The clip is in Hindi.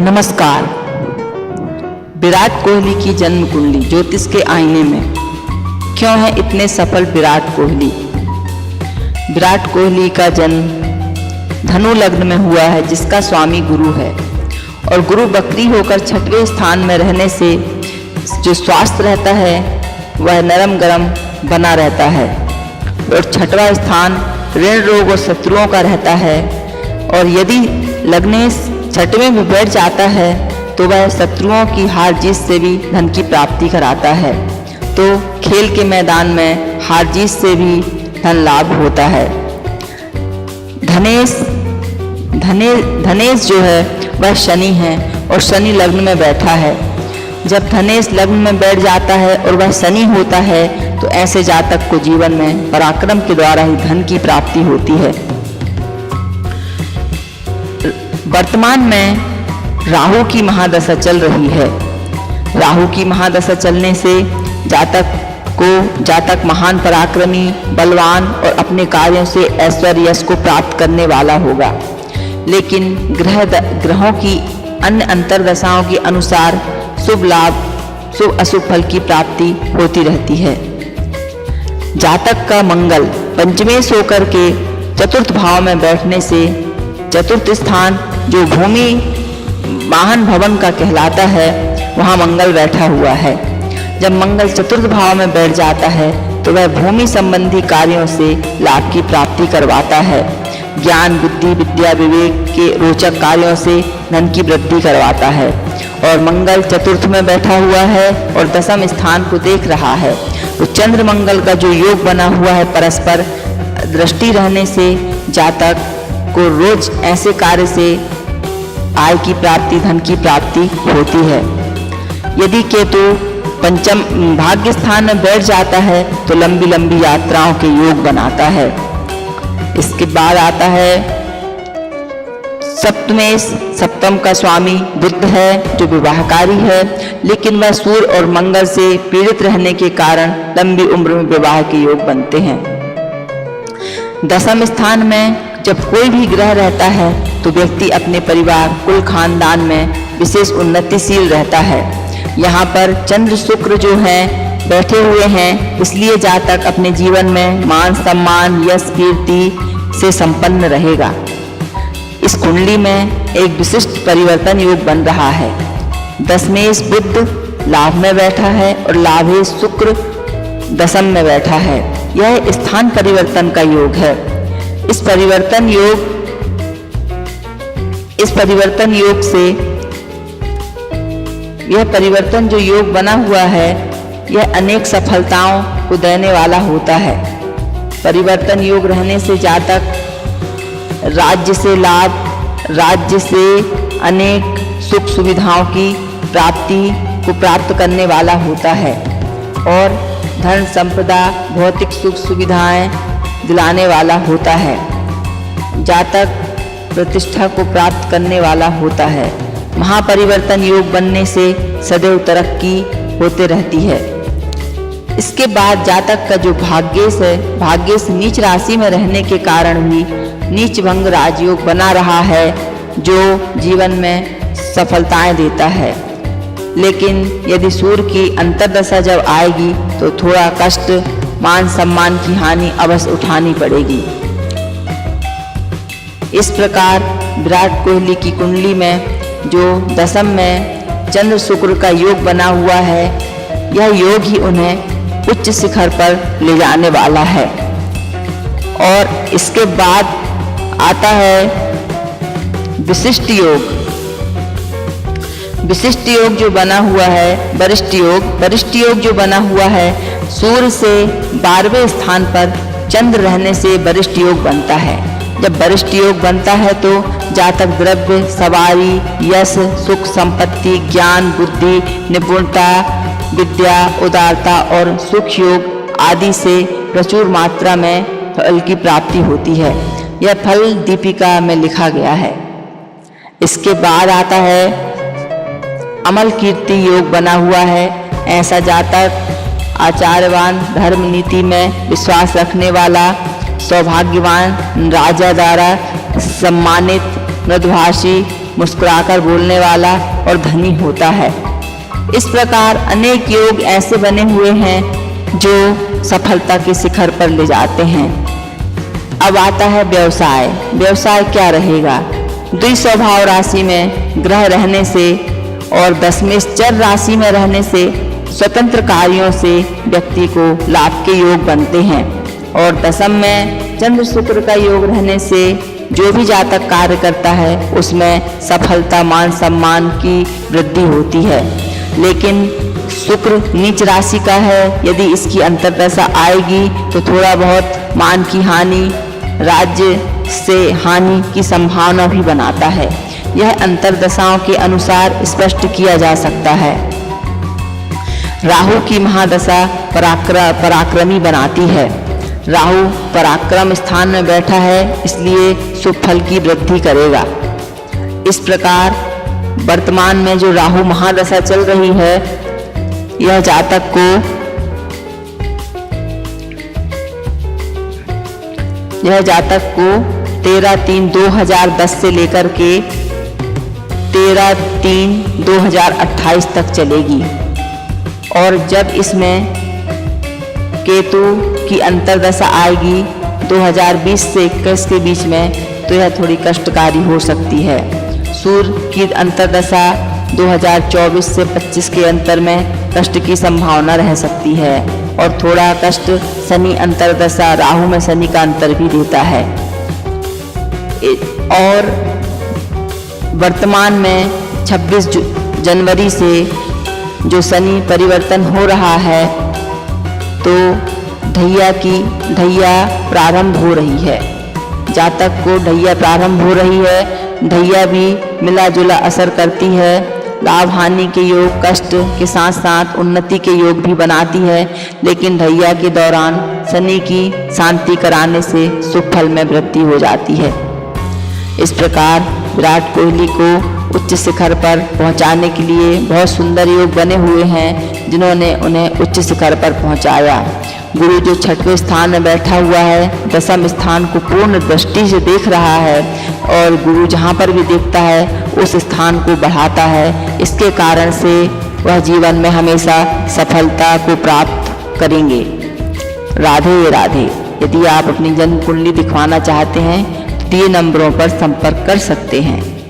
नमस्कार। विराट कोहली की जन्म कुंडली ज्योतिष के आईने में क्यों है इतने सफल विराट कोहली। विराट कोहली का जन्म धनु लग्न में हुआ है, जिसका स्वामी गुरु है और गुरु बकरी होकर छठवें स्थान में रहने से जो स्वास्थ्य रहता है वह नरम गरम बना रहता है और छठवां स्थान ऋण रोग और शत्रुओं का रहता है। और यदि लग्नेश छठवें में बैठ जाता है तो वह शत्रुओं की हार जीत से भी धन की प्राप्ति कराता है। तो खेल के मैदान में हार जीत से भी धन लाभ होता है। धनेश जो है वह शनि है और शनि लग्न में बैठा है। जब धनेश लग्न में बैठ जाता है और वह शनि होता है तो ऐसे जातक को जीवन में पराक्रम के द्वारा ही धन की प्राप्ति होती है। वर्तमान में राहु की महादशा चल रही है। राहु की महादशा चलने से जातक महान पराक्रमी, बलवान और अपने कार्यों से ऐश्वर्य यश को प्राप्त करने वाला होगा। लेकिन ग्रहों की अन्य अंतरदशाओं के अनुसार शुभ लाभ, शुभ अशुभ फल की प्राप्ति होती रहती है। जातक का मंगल पंचमेश होकर के चतुर्थ भाव में बैठने से चतुर्थ स्थान जो भूमि वाहन भवन का कहलाता है वहाँ मंगल बैठा हुआ है। जब मंगल चतुर्थ भाव में बैठ जाता है तो वह भूमि संबंधी कार्यों से लाभ की प्राप्ति करवाता है। ज्ञान, बुद्धि, विद्या, विवेक के रोचक कार्यों से धन की वृद्धि करवाता है। और मंगल चतुर्थ में बैठा हुआ है और दशम स्थान को देख रहा है। तो चंद्र मंगल का जो योग बना हुआ है, परस्पर दृष्टि रहने से जातक को रोज ऐसे कार्य से आय की प्राप्ति, धन की प्राप्ति होती है। यदि केतु पंचम भाग्य स्थान में बैठ जाता है तो लंबी लंबी यात्राओं के योग बनाता है। इसके बाद आता है सप्तमेश। सप्तम का स्वामी बुध है जो विवाहकारी है, लेकिन वह सूर्य और मंगल से पीड़ित रहने के कारण लंबी उम्र में विवाह के योग बनते हैं। दशम स्थान में जब कोई भी ग्रह रहता है तो व्यक्ति अपने परिवार, कुल, खानदान में विशेष उन्नतिशील रहता है। यहाँ पर चंद्र शुक्र जो है बैठे हुए हैं, इसलिए जातक अपने जीवन में मान सम्मान, यश, कीर्ति से संपन्न रहेगा। इस कुंडली में एक विशिष्ट परिवर्तन योग बन रहा है। दशमेश बुध लाभ में बैठा है और लाभेश शुक्र दशम में बैठा है। यह स्थान परिवर्तन का योग है। इस परिवर्तन योग से यह परिवर्तन जो योग बना हुआ है यह अनेक सफलताओं को देने वाला होता है। परिवर्तन योग रहने से जातक राज्य से लाभ, राज्य से अनेक सुख सुविधाओं की प्राप्ति को प्राप्त करने वाला होता है और धन संपदा, भौतिक सुख सुविधाएं दिलाने वाला होता है। जातक प्रतिष्ठा को प्राप्त करने वाला होता है। महापरिवर्तन योग बनने से सदैव तरक्की होते रहती है। इसके बाद जातक का जो भाग्येश है, भाग्येश नीच राशि में रहने के कारण भी नीच भंग राजयोग बना रहा है जो जीवन में सफलताएं देता है। लेकिन यदि सूर्य की अंतर्दशा जब आएगी तो थोड़ा कष्ट, मान सम्मान की हानि अवश्य उठानी पड़ेगी। इस प्रकार विराट कोहली की कुंडली में जो दशम में चंद्र शुक्र का योग बना हुआ है, यह योग ही उन्हें उच्च शिखर पर ले जाने वाला है। और इसके बाद आता है विशिष्ट योग। विशिष्ट योग जो बना हुआ है, वरिष्ठ योग। वरिष्ठ योग जो बना हुआ है, सूर्य से 12वें स्थान पर चंद्र रहने से वरिष्ठ योग बनता है। जब वरिष्ठ योग बनता है तो जातक द्रव्य, सवारी, यश, सुख, संपत्ति, ज्ञान, बुद्धि, निपुणता, विद्या, उदारता और सुख योग आदि से प्रचुर मात्रा में फल की प्राप्ति होती है। यह फल दीपिका में लिखा गया है। इसके बाद आता है अमल कीर्ति योग बना हुआ है। ऐसा जातक आचार्यवान, धर्म नीति में विश्वास रखने वाला, सौभाग्यवान, राजा द्वारा सम्मानित, मृदुभाषी मुस्कुराकर बोलने वाला और धनी होता है। इस प्रकार अनेक योग ऐसे बने हुए हैं जो सफलता के शिखर पर ले जाते हैं। अब आता है व्यवसाय। व्यवसाय क्या रहेगा? द्विस्वभाव राशि में ग्रह रहने से और दशमें चर राशि में रहने से स्वतंत्र कार्यों से व्यक्ति को लाभ के योग बनते हैं और दशम में चंद्र शुक्र का योग रहने से जो भी जातक कार्य करता है उसमें सफलता मान सम्मान की वृद्धि होती है। लेकिन शुक्र नीच राशि का है, यदि इसकी अंतर्दशा आएगी तो थोड़ा बहुत मान की हानि, राज्य से हानि की संभावना भी बनाता है। यह अंतर्दशाओं के अनुसार स्पष्ट किया जा सकता है। राहु की महादशा पराक्रमी बनाती है। राहु पराक्रम स्थान में बैठा है, इसलिए शुभ फल की वृद्धि करेगा। इस प्रकार वर्तमान में जो राहु महादशा चल रही है, यह जातक को 13/3/2010 से लेकर के 13/3/2028 तक चलेगी। और जब इसमें केतु की अंतर्दशा आएगी 2020 से 21 के बीच में, तो यह थोड़ी कष्टकारी हो सकती है। सूर्य की अंतर्दशा 2024 से 25 के अंतर में कष्ट की संभावना रह सकती है और थोड़ा कष्ट शनि अंतर्दशा राहु में शनि का अंतर भी देता है। और वर्तमान में 26 जनवरी से जो शनि परिवर्तन हो रहा है, तो ढैया प्रारंभ हो रही है। जातक को ढैया प्रारंभ हो रही है। ढैया भी मिला जुला असर करती है। लाभ हानि के योग, कष्ट के साथ साथ उन्नति के योग भी बनाती है। लेकिन ढैया के दौरान शनि की शांति कराने से शुभ फल में वृद्धि हो जाती है। इस प्रकार विराट कोहली को उच्च शिखर पर पहुंचाने के लिए बहुत सुंदर योग बने हुए हैं, जिन्होंने उन्हें उच्च शिखर पर पहुंचाया। गुरु जो 6वें स्थान में बैठा हुआ है, दशम स्थान को पूर्ण दृष्टि से देख रहा है और गुरु जहाँ पर भी देखता है उस स्थान को बढ़ाता है। इसके कारण से वह जीवन में हमेशा सफलता को प्राप्त करेंगे। राधे राधे। यदि आप अपनी जन्म कुंडली दिखवाना चाहते हैं तो दिए नंबरों पर संपर्क कर सकते हैं।